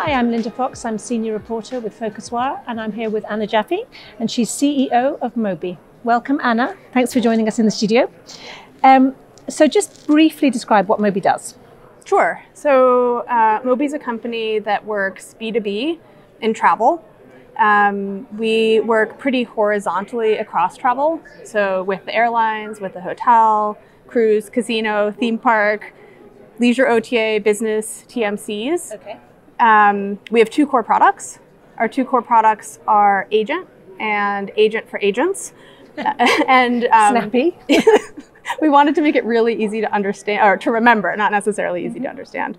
Hi, I'm Linda Fox. I'm senior reporter with PhocusWire, and I'm here with Anna Jaffe, and she's CEO of Mobi. Welcome, Anna. Thanks for joining us in the studio. So just briefly describe what Mobi does. Sure. So Mobi is a company that works B2B in travel. We work pretty horizontally across travel. So with the airlines, with the hotel, cruise, casino, theme park, leisure OTA, business TMCs. Okay. We have two core products. Our two core products are Agent and Agent for Agents. And Snappy. we wanted to make it really easy to understand, or to remember, not necessarily easy to understand.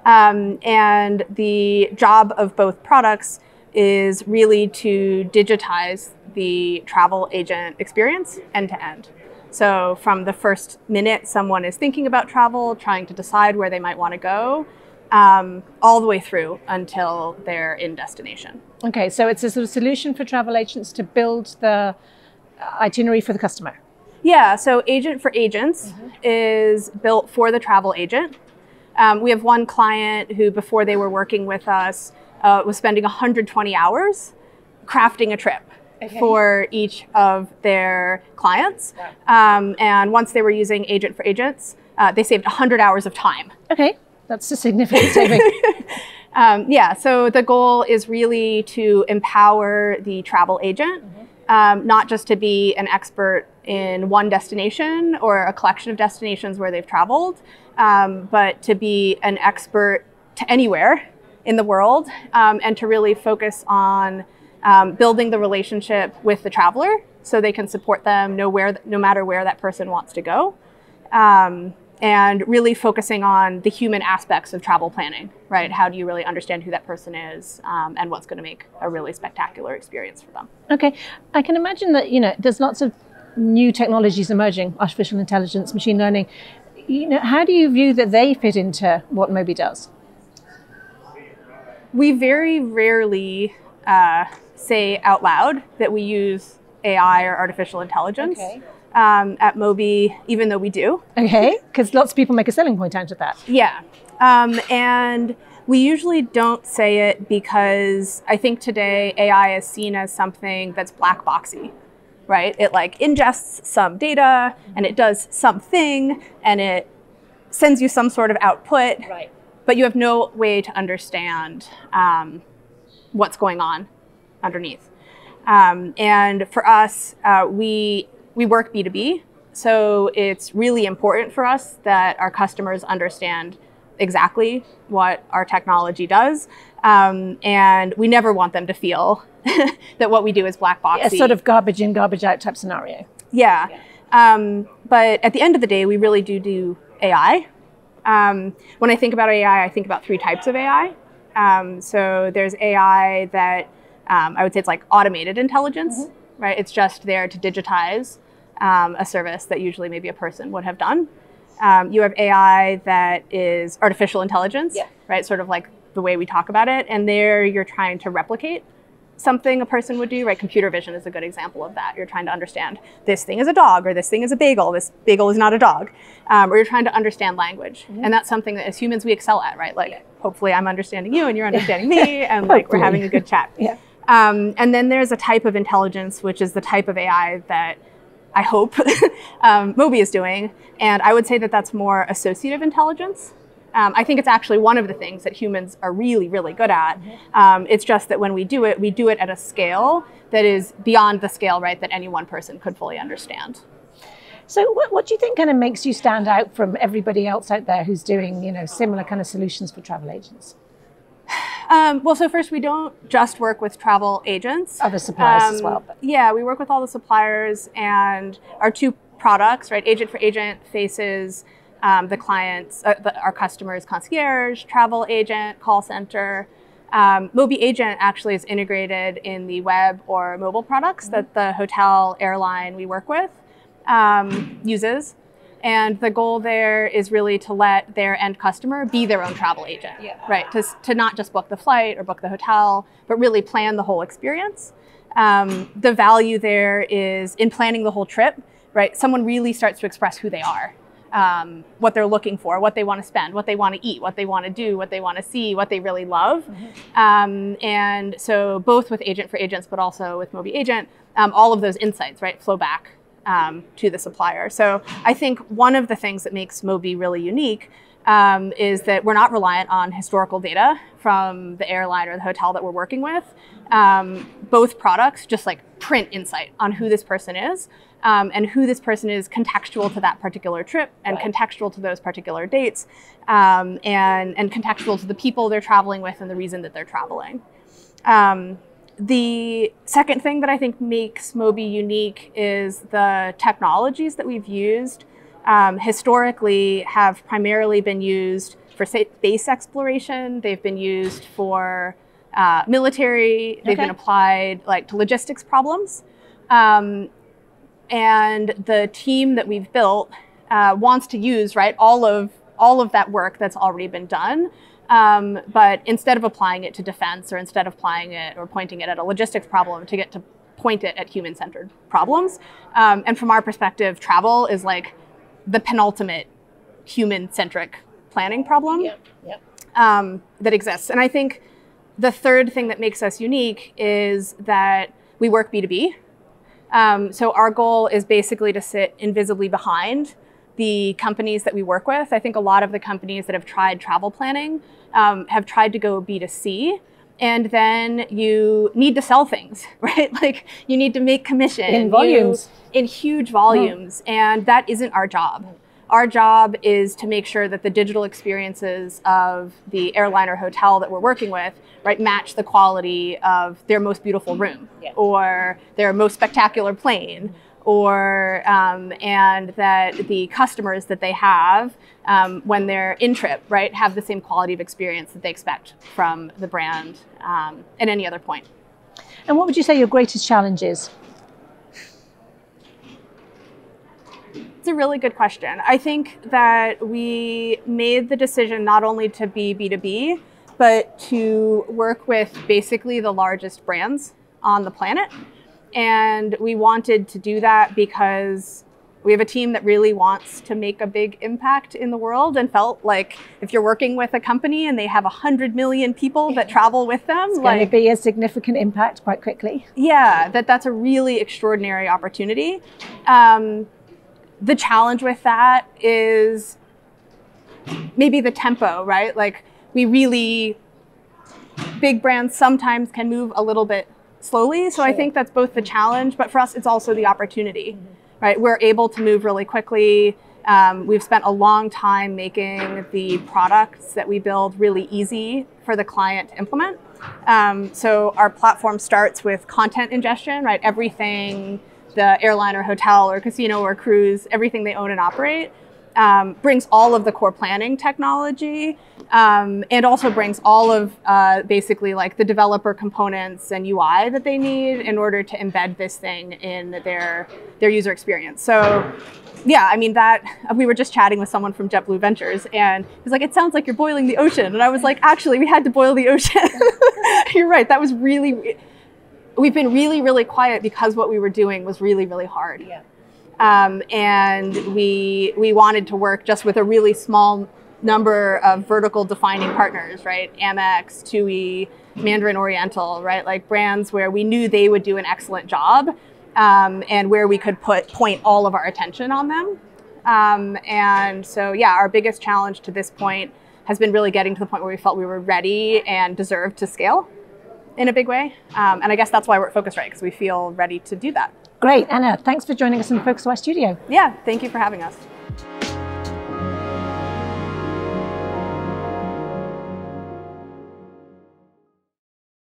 And the job of both products is really to digitize the travel agent experience end to end. So from the first minute someone is thinking about travel, trying to decide where they might want to go, all the way through until they're in destination. Okay, so it's a sort of solution for travel agents to build the itinerary for the customer. Yeah, so Agent for Agents is built for the travel agent. We have one client who, before they were working with us, was spending 120 hours crafting a trip for each of their clients. Wow. And once they were using Agent for Agents, they saved 100 hours of time. Okay. That's a significant saving. Yeah, so the goal is really to empower the travel agent, not just to be an expert in one destination or a collection of destinations where they've traveled, but to be an expert to anywhere in the world, and to really focus on building the relationship with the traveler so they can support them no matter where that person wants to go. And really focusing on the human aspects of travel planning, right? How do you really understand who that person is, and what's going to make a really spectacular experience for them? Okay, I can imagine that, there's lots of new technologies emerging, artificial intelligence, machine learning. How do you view that they fit into what Mobi does? We very rarely say out loud that we use AI or artificial intelligence. Okay. At Mobi, even though we do. Okay, because lots of people make a selling point out of that. Yeah, and we usually don't say it because I think today AI is seen as something that's black boxy, right? It like ingests some data and it does something and it sends you some sort of output, right? But you have no way to understand what's going on underneath. And for us, we work B2B, so it's really important for us that our customers understand exactly what our technology does, and we never want them to feel that what we do is black boxy. A sort of garbage in, garbage out type scenario. Yeah, but at the end of the day, we really do AI. When I think about AI, I think about three types of AI. So there's AI that I would say it's like automated intelligence, right? It's just there to digitize a service that usually maybe a person would have done. You have AI that is artificial intelligence, right? Sort of like the way we talk about it. And there you're trying to replicate something a person would do, right? Computer vision is a good example of that. You're trying to understand this thing is a dog, or this thing is a bagel, this bagel is not a dog. Or you're trying to understand language. And that's something that as humans we excel at, right? Like hopefully I'm understanding you and you're understanding me, and like we're having a good chat. And then there's a type of intelligence, which is the type of AI that I hope Mobi is doing. And I would say that that's more associative intelligence. I think it's actually one of the things that humans are really, really good at. It's just that when we do it at a scale that is beyond the scale, right, that any one person could fully understand. So what do you think kind of makes you stand out from everybody else out there who's doing, similar kind of solutions for travel agents? Well, so first, we don't just work with travel agents. Other suppliers as well. But. Yeah, we work with all the suppliers, and our two products, right? Agent for Agent faces the clients, our customers, concierge, travel agent, call center. Mobi Agent actually is integrated in the web or mobile products that the hotel airline we work with uses. And the goal there is really to let their end customer be their own travel agent, right? To not just book the flight or book the hotel, but really plan the whole experience. The value there is in planning the whole trip, right? Someone really starts to express who they are. what they're looking for, what they want to spend, what they want to eat, what they want to do, what they want to see, what they really love. And so both with Agent for Agents, but also with Mobi Agent, all of those insights, right, flow back to the supplier. So I think one of the things that makes Mobi really unique is that we're not reliant on historical data from the airline or the hotel that we're working with. Both products just like print insight on who this person is and who this person is contextual to that particular trip and contextual to those particular dates and contextual to the people they're traveling with and the reason that they're traveling. The second thing that I think makes Mobi unique is the technologies that we've used historically have primarily been used for space exploration. They've been used for military. They've been applied like to logistics problems. And the team that we've built wants to use all of that work that's already been done. But instead of applying it to defense or instead of applying it or pointing it at a logistics problem, to get to point it at human-centered problems. And from our perspective, travel is like the penultimate human-centric planning problem that exists. And I think the third thing that makes us unique is that we work B2B. So our goal is basically to sit invisibly behind the companies that we work with. I think a lot of the companies that have tried travel planning have tried to go B2C, and then you need to sell things, right? Like you need to make commission. In volumes. In huge volumes, and that isn't our job. Our job is to make sure that the digital experiences of the airline or hotel that we're working with, right, match the quality of their most beautiful room or their most spectacular plane, or and that the customers that they have when they're in trip, right, have the same quality of experience that they expect from the brand at any other point. And what would you say your greatest challenge is? It's a really good question. I think that we made the decision not only to be B2B, but to work with basically the largest brands on the planet. And we wanted to do that because we have a team that really wants to make a big impact in the world, and felt like if you're working with a company and they have 100 million people that travel with them, it's going to be a significant impact quite quickly. Yeah, that's a really extraordinary opportunity. The challenge with that is maybe the tempo, right? Like big brands sometimes can move a little bit slowly. So I think that's both the challenge, but for us, it's also the opportunity, right? We're able to move really quickly. We've spent a long time making the products that we build really easy for the client to implement. So our platform starts with content ingestion, right? Everything the airline or hotel or casino or cruise, everything they own and operate, brings all of the core planning technology, and also brings all of basically like the developer components and UI that they need in order to embed this thing in their user experience. So yeah, I mean we were just chatting with someone from JetBlue Ventures, and he's like, it sounds like you're boiling the ocean. And I was like, actually, we had to boil the ocean. You're right, that was we've been really, really quiet because what we were doing was really, really hard. Yeah. And we wanted to work just with a really small number of vertical defining partners, right? Amex, TUI, Mandarin Oriental, right? Like brands where we knew they would do an excellent job, and where we could point all of our attention on them. And so, yeah, our biggest challenge to this point has been really getting to the point where we felt we were ready and deserved to scale in a big way. And I guess that's why we're at Phocuswright, because we feel ready to do that. Great. Anna, thanks for joining us in the PhocusWire studio. Yeah, thank you for having us.